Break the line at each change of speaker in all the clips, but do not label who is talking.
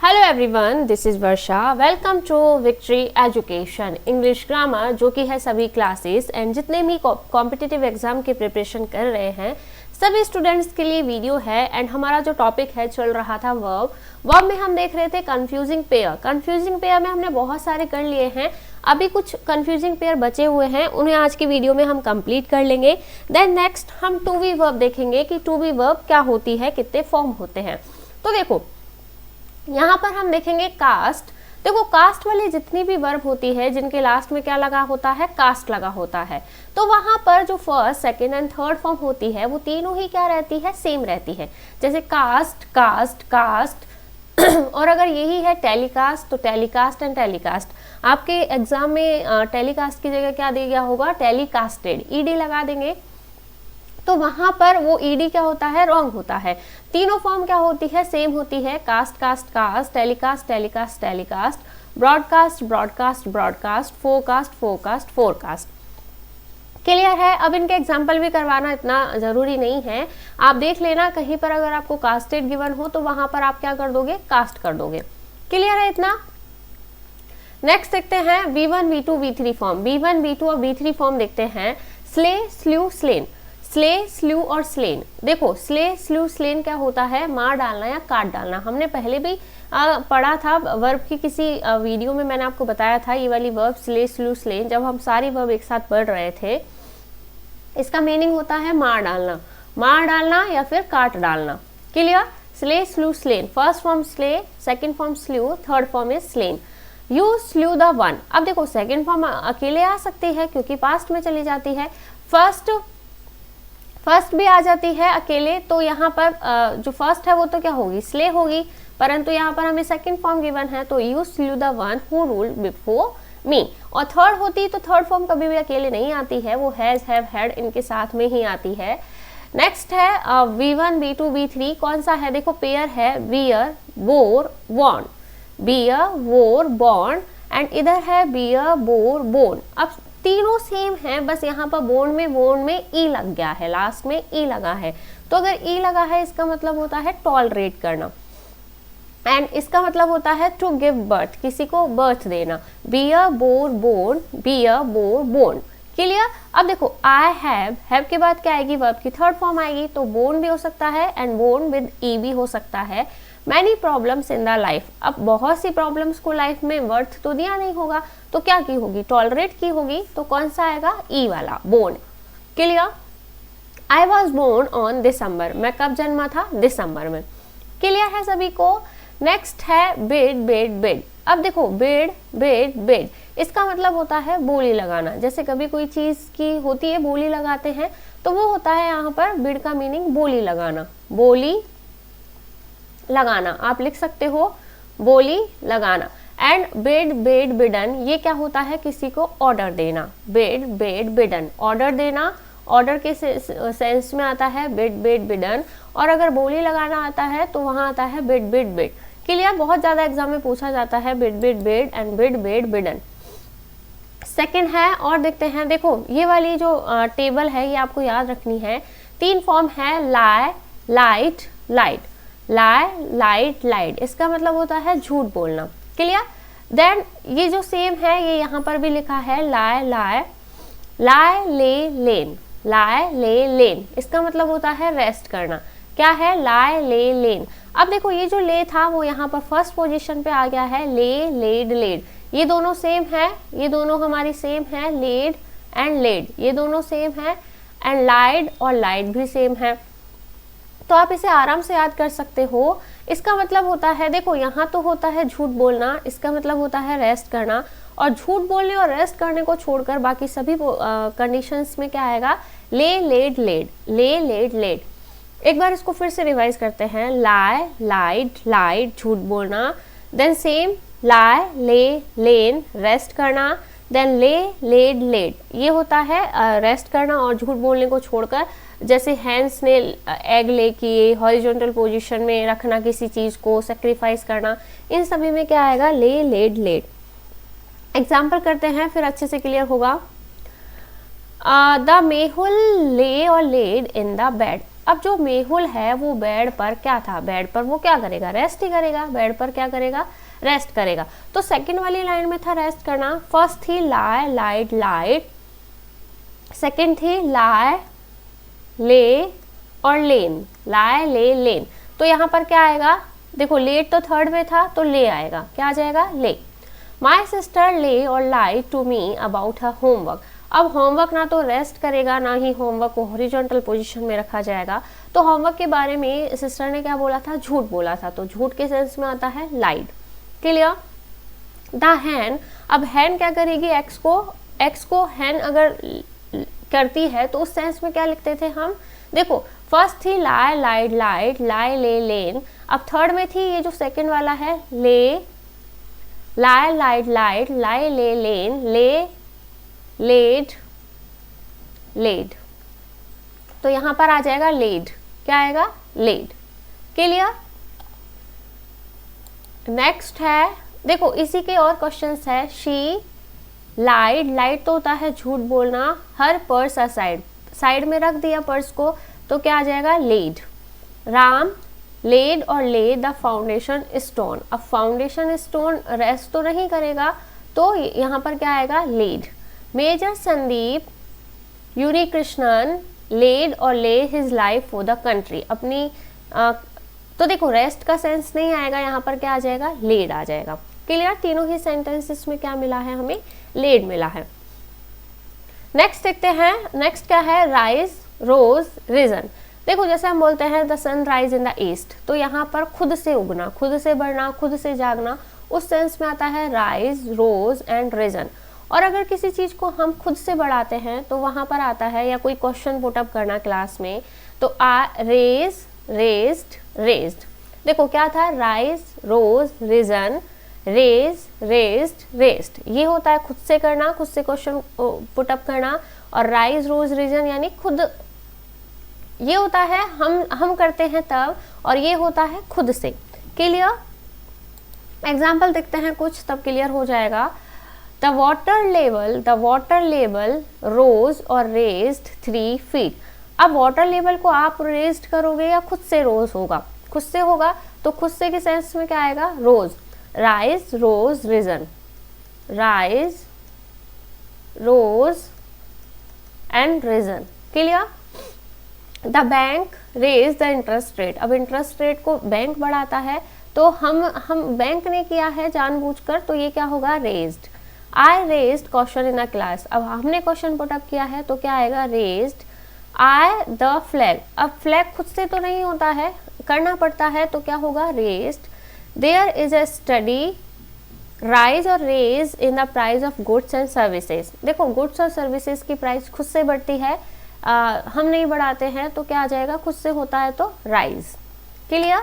Hello everyone, this is Varsha. Welcome to victory education English grammar, जो कि है सभी क्लासेस एंड जितने भी कॉम्पिटिटिव एग्जाम की प्रिपरेशन कर रहे हैं सभी स्टूडेंट्स के लिए वीडियो है। एंड हमारा जो टॉपिक है चल रहा था वर्ब में हम देख रहे थे कंफ्यूजिंग पेयर। कंफ्यूजिंग पेयर में हमने बहुत सारे कर लिए हैं, अभी कुछ कंफ्यूजिंग पेयर बचे हुए हैं, उन्हें आज की वीडियो में हम कंप्लीट कर लेंगे। देन नेक्स्ट हम टू बी वर्ब देखेंगे कि टू बी वर्ब क्या होती है, कितने फॉर्म होते हैं। तो देखो यहाँ पर हम देखेंगे कास्ट। देखो कास्ट वाली जितनी भी वर्ब होती है जिनके लास्ट में क्या लगा होता है, कास्ट लगा होता है, तो वहां पर जो first second and third form होती है वो तीनों ही क्या रहती है, सेम रहती है। जैसे कास्ट कास्ट कास्ट और अगर यही है टेलीकास्ट तो टेलीकास्ट एंड टेलीकास्ट। आपके एग्जाम में टेलीकास्ट की जगह क्या दिया गया होगा, टेलीकास्टेड, ईडी लगा देंगे तो वहां पर वो ईडी क्या होता है, रॉन्ग होता है। तीनों फॉर्म क्या होती है, सेम होती है, cast cast cast, telecast telecast telecast, broadcast broadcast broadcast, forecast forecast forecast. Clear है। अब इनके एग्जाम्पल भी करवाना इतना जरूरी नहीं है, आप देख लेना कहीं पर अगर आपको कास्टेड गिवन हो तो वहां पर आप क्या कर दोगे, कास्ट कर दोगे। क्लियर है इतना। नेक्स्ट देखते हैं V1 V2 V3 form. V1 V2 और V3 फॉर्म देखते हैं। Slay slew slain, slay slew और स्लेन। देखो स्ले स्ल्यू स्लेन क्या होता है, मार डालना या काट डालना। हमने पहले भी पढ़ा था वर्ब की किसी वीडियो में, मैंने आपको बताया था ये वाली वर्ब स्ले स्ल्यू स्लेन। जब हम सारी वर्ब एक साथ पढ़ रहे थे, इसका मीनिंग होता है मार डालना या फिर काट डालना। Clear. Slay slew slain, first form slay, second form slew, third form is slain. You slew the one. अब देखो सेकेंड फॉर्म अकेले आ सकती है क्योंकि पास्ट में चली जाती है, फर्स्ट भी आ जाती है अकेले, तो यहाँ पर जो फर्स्ट है वो तो क्या होगी, स्ले होगी, परंतु यहाँ पर हमें सेकंड फॉर्म गिवन है तो you slew the one who ruled before me. और थर्ड होती तो थर्ड फॉर्म कभी भी अकेले नहीं आती है, वो हैज हैव हैड इनके साथ में ही आती है। नेक्स्ट है V1 V2 V3, कौन सा है, देखो पेयर है बियर वोर बॉर्न, बियर वोर बॉर्न एंड इधर है बियर बोर बोर्न। अब तीनों सेम हैं, बस यहाँ पर बोर्न में ई लग गया है, लास्ट में ई लगा है। तो अगर ई लगा है इसका मतलब होता है टॉलरेट करना, एंड इसका मतलब होता है टू गिव बर्थ, किसी को बर्थ देना। Bear bore born, bear bore born. Clear. अब देखो आई हैव के बाद क्या आएगी, वर्ब की थर्ड फॉर्म आएगी, तो बोर्न भी हो सकता है एंड बोर्न विद ई भी हो सकता है। Many problems in the life, अब बहुत सी प्रॉब्लम्स को लाइफ में वर्थ तो दिया नहीं होगा तो क्या की होगी, टॉलरेट की होगी, तो कौन सा आएगा, ई वाला, born. Clear. I was born on December, मैं कब जन्मा था, दिसंबर में। क्लियर है सभी को। नेक्स्ट है बेड बेड बेड। अब देखो बेड बेड बेड, इसका मतलब होता है बोली लगाना। जैसे कभी कोई चीज की होती है बोली लगाते हैं, तो वो होता है यहाँ पर बेड का मीनिंग बोली लगाना, बोली लगाना आप लिख सकते हो, बोली लगाना। एंड बेड बेड बिडन, ये क्या होता है, किसी को ऑर्डर देना, बेड बेड बिडन, ऑर्डर देना, ऑर्डर के सेंस में आता है बेड बेड बिडन। और अगर बोली लगाना आता है तो वहां आता है बेड बेड बेड। क्लियर। बहुत ज्यादा एग्जाम में पूछा जाता है bed bed bed and bed bed बिडन। Second है और देखते हैं। देखो ये वाली जो टेबल है ये आपको याद रखनी है। तीन फॉर्म है, लाई लाइट लाइट, लाई लाइट लाइट, इसका मतलब होता है झूठ बोलना। क्लियर। देन ये जो सेम है ये यहाँ पर भी लिखा है, लाई लाए लाई ले लेन, लाई ले लेन, इसका मतलब होता है रेस्ट करना। क्या है, लाई ले लेन। अब देखो ये जो ले था वो यहाँ पर फर्स्ट पोजीशन पे आ गया है, ले लेड लेड, ये दोनों सेम है, ये दोनों हमारी सेम है, लेड एंड लेड ये दोनों सेम है, एंड लाइड और लाइट भी सेम है, तो आप इसे आराम से याद कर सकते हो। इसका मतलब होता है, देखो यहाँ तो होता है झूठ बोलना, इसका मतलब होता है रेस्ट करना, और झूठ बोलने और रेस्ट करने को छोड़कर बाकी सभी कंडीशंस में क्या आएगा, ले लेड लेड, ले लेड लेड। एक बार इसको फिर से रिवाइज करते हैं, लाई लाइट लाइट झूठ बोलना, देन सेम लाई ले लेन रेस्ट करना, देन ले लेड लेड ये होता है रेस्ट करना और झूठ बोलने को छोड़कर। जैसे हैंड्स ने एग ले किए, हॉरिजॉन्टल पोजीशन में रखना किसी चीज को, सेक्रीफाइस करना, इन सभी में क्या आएगा, ले लेड लेड। एग्जाम्पल करते हैं फिर अच्छे से क्लियर होगा। द मेहुल ले और लेड इन द बेड, अब जो मेहुल है वो बेड पर क्या था, बेड पर वो क्या करेगा, रेस्ट ही करेगा, बेड पर क्या करेगा, रेस्ट करेगा। तो सेकंड वाली लाइन में था रेस्ट करना, फर्स्ट थी लाई, लाइड, लाइट, सेकंड थी लाई, ले और लेन, लाई, ले, लेन। तो यहाँ पर क्या आएगा, देखो लेट तो थर्ड में था तो ले आएगा, क्या आ जाएगा, ले। माई सिस्टर ले और lie to me about her homework. अब होमवर्क ना तो रेस्ट करेगा ना ही होमवर्क को हॉरिजॉन्टल पोजीशन में रखा जाएगा, तो होमवर्क के बारे में सिस्टर ने क्या बोला था, झूठ बोला था, तो झूठ के सेंस में आता है लाइड। क्लियर। द हैन, अब हैन क्या करेगी, एक्स को हैन अगर करती है तो उस सेंस में क्या लिखते थे हम, देखो फर्स्ट थी लाई, लाइड, लाइट, लाई, ले, लेन, अब थर्ड में थी ये जो सेकंड वाला है ले, लाई, लाइड, लाइट, लाई, ले, लेन, ले, लेड, लेड, तो यहां पर आ जाएगा लेड, क्या आएगा, लेड। क्लियर। नेक्स्ट है, देखो इसी के और क्वेश्चंस है, शी लाइड, लाइड तो होता है झूठ बोलना, हर पर्स असाइड, साइड में रख दिया पर्स को, तो क्या आ जाएगा, लेड। राम लेड और ले द फाउंडेशन स्टोन, अब फाउंडेशन स्टोन रेस्ट तो नहीं करेगा, तो यहाँ पर क्या आएगा, लेड। मेजर संदीप यूनिकृष्णन लेड और ले his life for the country, अपनी तो देखो रेस्ट का सेंस नहीं आएगा, यहाँ पर क्या आ जाएगा, लेड आ जाएगा। क्लियर। तीनों ही सेंटेंसेस में क्या मिला है, हमें लेड मिला है। नेक्स्ट देखते हैं, नेक्स्ट क्या है, राइज, रोज, रिजन। देखो जैसे हम बोलते हैं the sun rise in the east, तो यहाँ पर खुद से उगना, खुद से बढ़ना, खुद से जागना, उस सेंस में आता है राइज, रोज एंड रिजन। और अगर किसी चीज को हम खुद से बढ़ाते हैं तो वहां पर आता है, या कोई क्वेश्चन पुटअप करना क्लास में, तो रेज, रेज्ड, रेज्ड। देखो क्या था, rise, rose, risen, raise, raised, raised, ये होता है खुद से करना, खुद से क्वेश्चन पुटअप करना। और राइज, रोज, रिजन यानी खुद, ये होता है हम करते हैं तब, और ये होता है खुद से। क्लियर। एग्जाम्पल देखते हैं कुछ, तब क्लियर हो जाएगा। द वाटर लेवल रोज और रेज्ड 3 feet। अब वाटर लेवल को आप रेज्ड करोगे या खुद से रोज होगा, खुद से होगा, तो खुद से के सेंस में क्या आएगा, rose. Rise, rose, risen, rise, rose and risen. Clear. The bank raise the interest rate, अब इंटरेस्ट रेट को बैंक बढ़ाता है, तो हम बैंक ने किया है जानबूझकर, तो ये क्या होगा, raised. I raised question in a class, अब हमने क्वेश्चन पुटअप किया है तो क्या आएगा, रेज्ड। आई द फ्लैग, अब फ्लैग खुद से तो नहीं होता है, करना पड़ता है, तो क्या होगा, raised. There is a steady rise और raise in the price of goods and services. देखो गुड्स और सर्विसेज की प्राइस खुद से बढ़ती है, हम नहीं बढ़ाते हैं, तो क्या आ जाएगा, खुद से होता है तो राइज। क्लियर।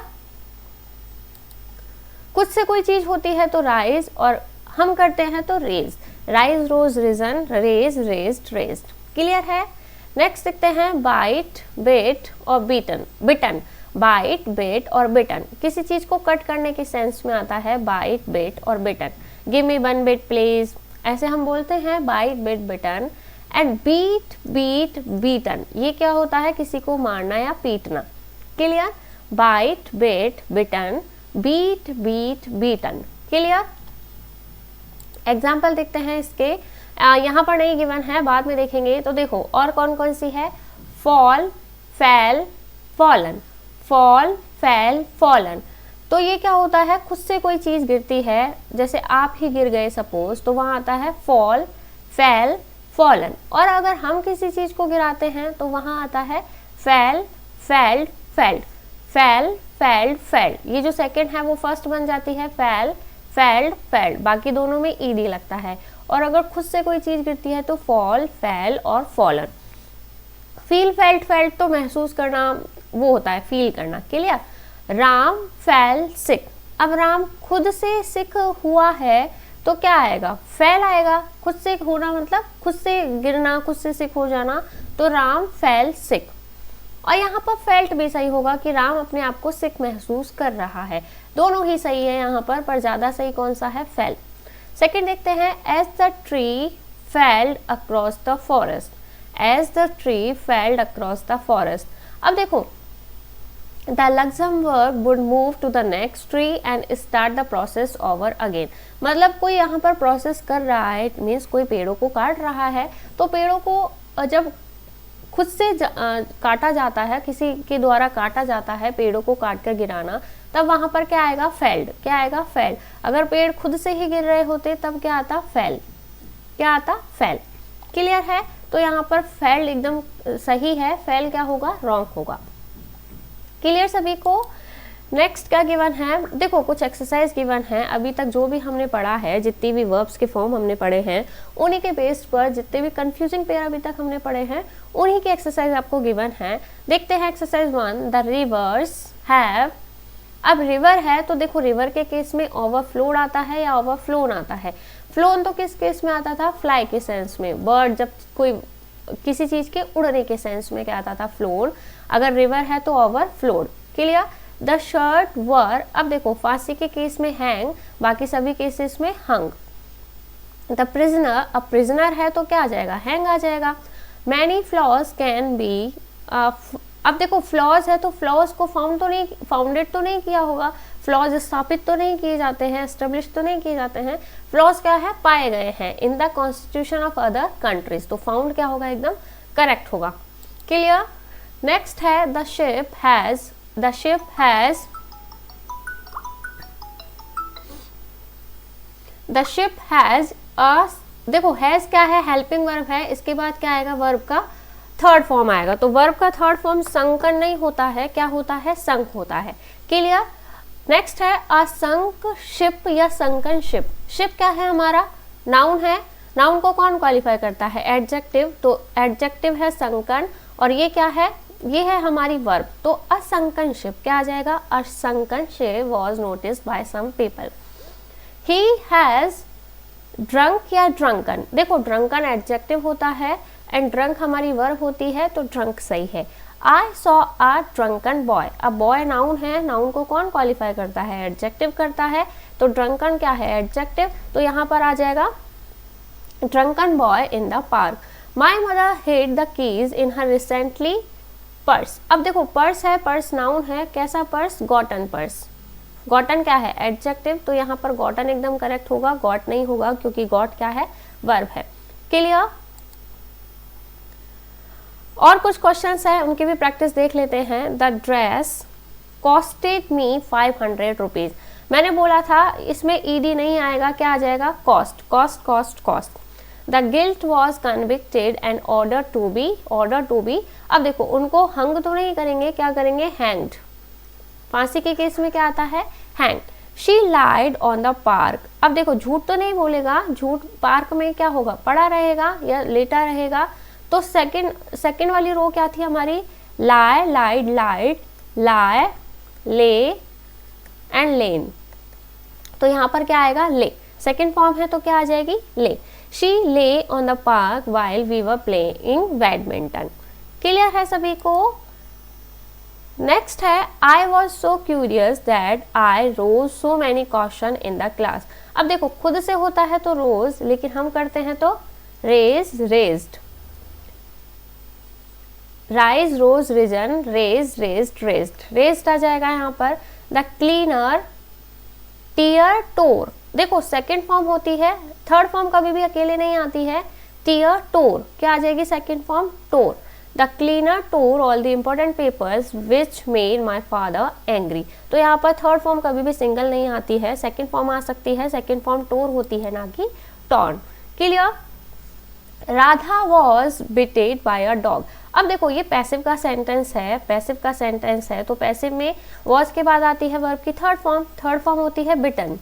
खुद से कोई चीज होती है तो राइज, और हम करते हैं तो raise. Rise, rose, risen, raise, raised, raised. Clear है। नेक्स्ट देखते हैं, बाइट, बेट और बीटन, बिटन। बाइट, बेट और बिटन, किसी चीज को कट करने के सेंस में आता है, बाइट, बेट और bitten. Give me 1 bit please, ऐसे हम बोलते हैं, bite, bit, bitten. And beat, beat, beaten, ये क्या होता है, किसी को मारना या पीटना। Clear. Bite, bit, bitten, beat, beat, beaten. Clear. Example देखते हैं इसके, यहाँ पर नहीं गिवन है, बाद में देखेंगे। तो देखो और कौन कौन सी है, फॉल, फैल, फॉलन, फॉल, फैल, फॉलन। तो ये क्या होता है, खुद से कोई चीज गिरती है, जैसे आप ही गिर गए सपोज, तो वहां आता है फॉल, फैल, फॉलन। और अगर हम किसी चीज को गिराते हैं तो वहां आता है फैल, फैल्ड, फैल्ड, फैल, फैल्ड, फैल्ड। ये जो सेकंड है वो फर्स्ट बन जाती है, फैल, फैल्ड, फैल्ड, बाकी दोनों में ईडी लगता है। और अगर खुद से कोई चीज गिरती है तो फॉल, फैल और फॉलन। फील, फेल्ट, फेल्ट तो महसूस करना वो होता है, फील करना। क्लियर। राम फैल सिक, अब राम खुद से सिक हुआ है तो क्या आएगा, फैल आएगा। खुद से होना मतलब खुद से गिरना, खुद से सिक हो जाना, तो राम फैल सिक। और यहाँ पर फेल्ट भी सही होगा कि राम अपने आप को सिक महसूस कर रहा है, दोनों ही सही है यहाँ पर ज्यादा सही कौन सा है, फेल। सेकंड देखते हैं, as the tree felled across the forest, as the tree felled across the forest. अब देखो the Luxembourg would move to the next tree and start the process over again। मतलब कोई यहाँ पर प्रोसेस कर रहा है, मीन्स कोई पेड़ों को काट रहा है, तो पेड़ों को जब खुद से काटा जाता है, किसी के द्वारा काटा जाता है, पेड़ों को काट कर गिराना, तब वहां पर क्या आएगा, फेल्ड। क्या आएगा, फेल्ड। अगर पेड़ खुद से ही गिर रहे होते तब क्या आता, फेल। क्या आता, फेल। क्लियर है? तो यहाँ पर फेल्ड एकदम सही है, फेल क्या होगा, रॉन्ग होगा। क्लियर सभी को? नेक्स्ट क्या गिवन है, देखो कुछ एक्सरसाइज गिवन है। अभी तक जो भी हमने पढ़ा है, जितनी भी वर्ब्स के फॉर्म हमने पढ़े हैं, उन्हीं के बेस्ड पर जितने भी कंफ्यूजिंग पेयर अभी तक हमने पढ़े हैं, उन्हीं के एक्सरसाइज आपको गिवन है। देखते हैं एक्सरसाइज 1, द रिवर्स हैव। अब रिवर है तो देखो रिवर के केस में ओवरफ्लोड आता है या ओवरफ्लोन आता है। फ्लोन तो किस केस में आता था, फ्लाई के सेंस में। बर्ड जब कोई किसी चीज के उड़ने के सेंस में क्या आता था, फ्लोन। अगर रिवर है तो ओवरफ्लोड। क्लियर? द शर्ट वर, अब देखो फांसी के केस में हैंग, बाकी सभी केसेस में हंग। द प्रिजनर, अब प्रिजनर है तो क्या आ जाएगा, हैंग आ जाएगा। मैनी फ्लॉज कैन बी, अब देखो फ्लॉज है तो फ्लॉज को फाउंडेड तो नहीं किया होगा, फ्लॉज स्थापित तो नहीं किए जाते हैं, एस्टेब्लिश तो नहीं किए जाते हैं। फ्लॉज क्या है, पाए गए हैं in the constitution of other countries, तो फाउंड क्या होगा, एकदम करेक्ट होगा। क्लियर? नेक्स्ट है the ship has, the ship has, the ship has a, देखो हैज क्या है, हेल्पिंग वर्ब है, इसके बाद क्या आएगा, वर्ब का थर्ड फॉर्म आएगा। तो वर्ब का थर्ड फॉर्म संकन नहीं होता है, क्या होता है, संक होता है। क्लियर? नेक्स्ट है अ संक शिप या संकन शिप। शिप क्या है, हमारा नाउन है। नाउन को कौन क्वालिफाई करता है, एडजेक्टिव। तो एडजेक्टिव है संकन, और ये क्या है, ये है हमारी वर्ब। तो असंकन शिप क्या आ जाएगा, a sunken ship was noticed by some people. He has drunk या ड्रंकन, देखो ड्रंकन एडजेक्टिव होता है एंड ड्रंक हमारी वर्ब होती है, तो ड्रंक सही है। I saw a drunken boy, अब बॉय नाउन है, नाउन को कौन क्वालिफाई करता है, एडजेक्टिव करता है, तो ड्रंकन क्या है, एडजेक्टिव। तो यहाँ पर आ जाएगा drunken boy in the park. My mother hid the keys in her recently purse. अब देखो पर्स है, पर्स नाउन है, कैसा पर्स, गॉटन पर्स। गॉटन क्या है, एडजेक्टिव, तो यहाँ पर गॉटन एकदम करेक्ट होगा, गॉट नहीं होगा, क्योंकि गॉट क्या है, वर्ब है। क्लियर? और कुछ क्वेश्चंस है, उनकी भी प्रैक्टिस देख लेते हैं। The dress costed me 500 rupees. मैंने बोला था इसमें ईडी नहीं आएगा, क्या आ जाएगा, cost, cost, cost, cost. The guilt was convicted and order to be, अब देखो उनको हंग तो नहीं करेंगे, क्या करेंगे, हैंग्ड। फांसी के केस में क्या आता है, hanged. She lied on the park, अब देखो झूठ तो नहीं बोलेगा, झूठ पार्क में क्या होगा, पड़ा रहेगा या लेटा रहेगा। तो सेकंड वाली रो क्या थी हमारी, लाई, लाइड, लाइड, लाए, ले एंड लेन। तो यहाँ पर क्या आएगा, ले। सेकंड फॉर्म है तो क्या आ जाएगी, lay. She lay on the park while we were playing badminton. Clear है सभी को? नेक्स्ट है I was so curious that I rose so many question in the class. अब देखो खुद से होता है तो रोज, लेकिन हम करते हैं तो raise, raised. Rise, rose, risen, raise, raised, raised, raised आ जाएगा यहाँ पर। The cleaner tear, tore. देखो सेकंड फॉर्म होती है, थर्ड फॉर्म कभी भी अकेले नहीं आती है। टीयर, टोर, क्या आ जाएगी second form, tore. The cleaner tore all the important papers which made my father angry. तो यहाँ पर थर्ड फॉर्म कभी भी सिंगल नहीं आती है, सेकंड फॉर्म आ सकती है, सेकंड फॉर्म टोर होती है, ना कि torn. Clear? Radha was bitted by a dog. अब देखो ये पैसिव का सेंटेंस है, पैसिव का सेंटेंस है, तो पैसिव में वॉज के बाद आती है वर्ब की थर्ड फॉर्म होती है बिटन।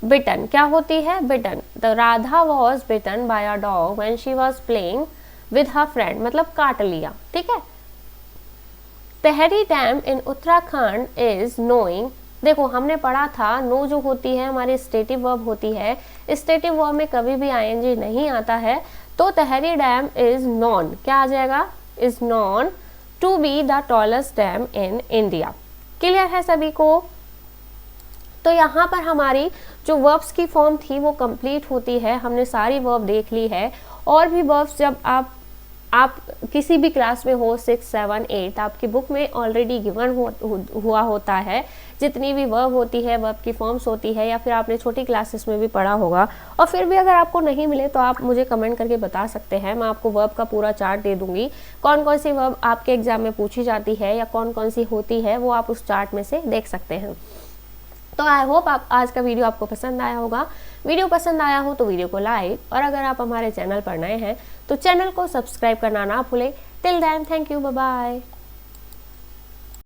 बिटन क्या होती है, bitten. The Radha was bitten by a dog when she was playing with her friend, मतलब काट लिया, ठीक है। Tehri dam in Uttarakhand is knowing. देखो हमने पढ़ा था नो जो होती है हमारी स्टेटिव वर्ब होती है, स्टेटिव वर्ब में कभी भी आईएनजी नहीं आता है, तो तहरी डैम इज नॉन, क्या आ जाएगा, is known to be the tallest dam in India. Clear है सभी को? तो यहाँ पर हमारी जो वर्ब्स की फॉर्म थी वो कंप्लीट होती है, हमने सारी वर्ब देख ली है। और भी वर्ब्स जब आप आप किसी भी क्लास में हो 6, 7, 8 आपकी बुक में ऑलरेडी गिवन हुआ होता है, जितनी भी वर्ब होती है, वर्ब की फॉर्म्स होती है, या फिर आपने छोटी क्लासेस में भी पढ़ा होगा। और फिर भी अगर आपको नहीं मिले तो आप मुझे कमेंट करके बता सकते हैं, मैं आपको वर्ब का पूरा चार्ट दे दूंगी, कौन कौन सी वर्ब आपके एग्जाम में पूछी जाती है या कौन कौन सी होती है, वो आप उस चार्ट में से देख सकते हैं। तो आई होप आप आज का वीडियो आपको पसंद आया होगा। वीडियो पसंद आया हो तो वीडियो को लाइक, और अगर आप हमारे चैनल पर नए हैं तो चैनल को सब्सक्राइब करना ना भूलें। Till then, thank you, bye bye.